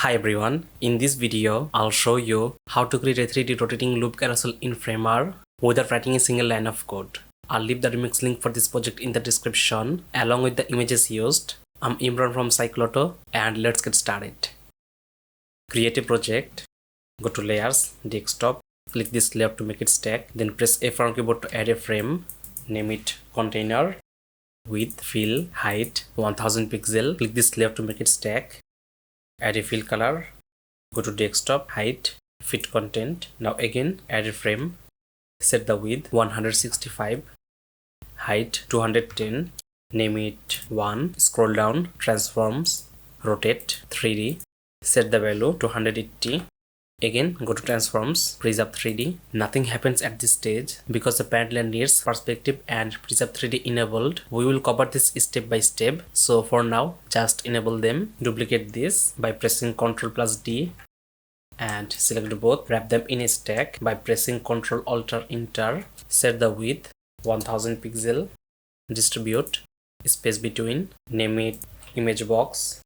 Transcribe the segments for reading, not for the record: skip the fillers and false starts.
Hi everyone, in this video I'll show you how to create a 3D rotating loop carousel in Framer without writing a single line of code. I'll leave the remix link for this project in the description along with the images used. I'm Imran from Cycloto and let's get started. Create a project, go to layers, desktop, click this layer to make it stack, then press F on keyboard to add a frame, name it container, width, fill, height 1000 pixel, click this layer to make it stack. Add a fill color, go to desktop, height, fit content. Now again add a frame, set the width 165, height 210, name it 1, scroll down, transforms, rotate 3D, set the value to 180. Again go to transforms, preserve 3D. Nothing happens at this stage because the parent layer needs perspective and preserve 3D enabled. We will cover this step by step, so for now just enable them. Duplicate this by pressing Ctrl+D and select both. Wrap them in a stack by pressing Ctrl+Alt+Enter. Set the width 1000 pixel, distribute, space between, name it image box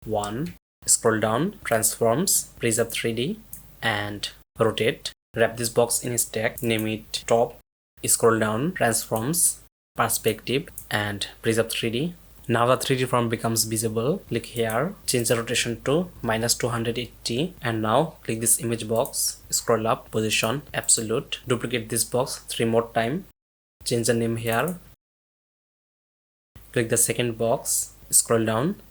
1. Scroll down, transforms, preserve 3D and rotate. Wrap this box in a stack, name it top, scroll down, transforms, perspective and preserve 3D. Now the 3D form becomes visible. Click here, change the rotation to -280 and now click this image box, scroll up, position absolute, duplicate this box 3 more times, change the name here, click the second box, scroll down,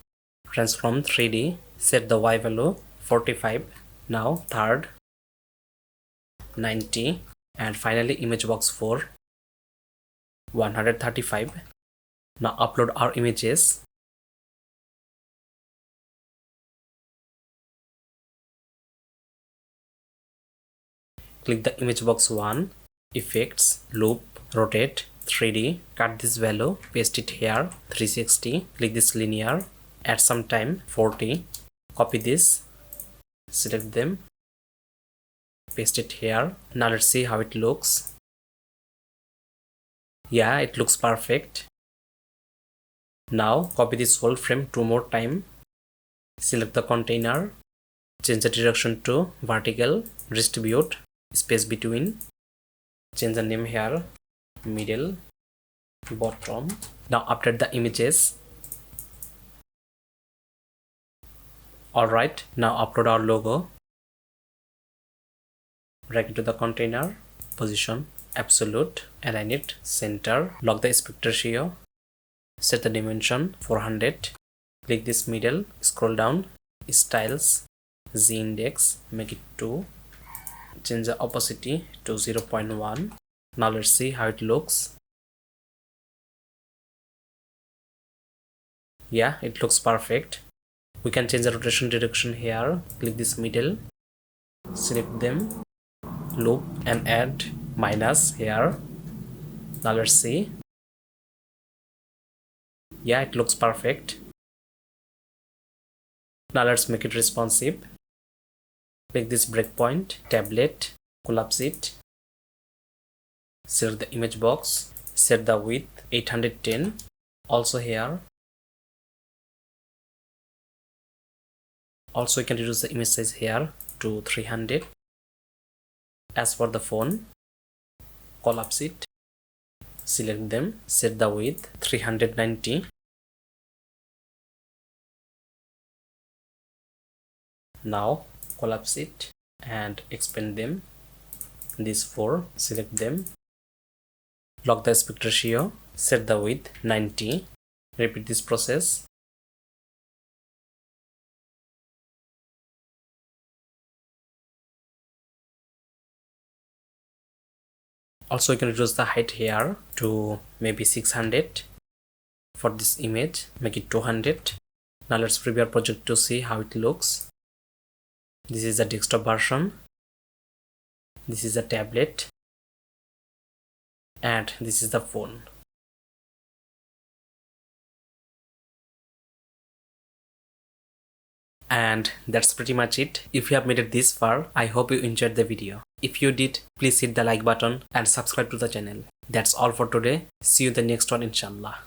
transform 3D, set the Y value 45, now third 90 and finally image box 4 135. Now upload our images. Click the image box 1, effects, loop, rotate 3D, cut this value, paste it here 360, click this linear, add some time 40, copy this, select them, paste it here. Now let's see how it looks. Yeah, it looks perfect. Now copy this whole frame 2 more times, select the container, change the direction to vertical, distribute, space between, change the name here, middle, bottom. Now update the images. Alright, now upload our logo, drag it to the container, position absolute, align it center, lock the aspect ratio, set the dimension 400, click this middle, scroll down, styles, z index, make it 2, change the opacity to 0.1. Now let's see how it looks. Yeah, it looks perfect. We can change the rotation direction here, click this middle, select them, loop and add minus here. Now let's see. Yeah, it looks perfect. Now let's make it responsive. Click this breakpoint, tablet, collapse it, select the image box, set the width 810, also here. Also you can reduce the image size here to 300. As for the phone, collapse it, select them, set the width 390. Now collapse it and expand them. These 4, select them, lock the aspect ratio, set the width 90. Repeat this process. Also you can reduce the height here to maybe 600. For this image, make it 200. Now let's preview our project to see how it looks. This is the desktop version, this is the tablet, and this is the phone. And that's pretty much it. If you have made it this far, I hope you enjoyed the video. If you did, please hit the like button and subscribe to the channel. That's all for today. See you in the next one, inshallah.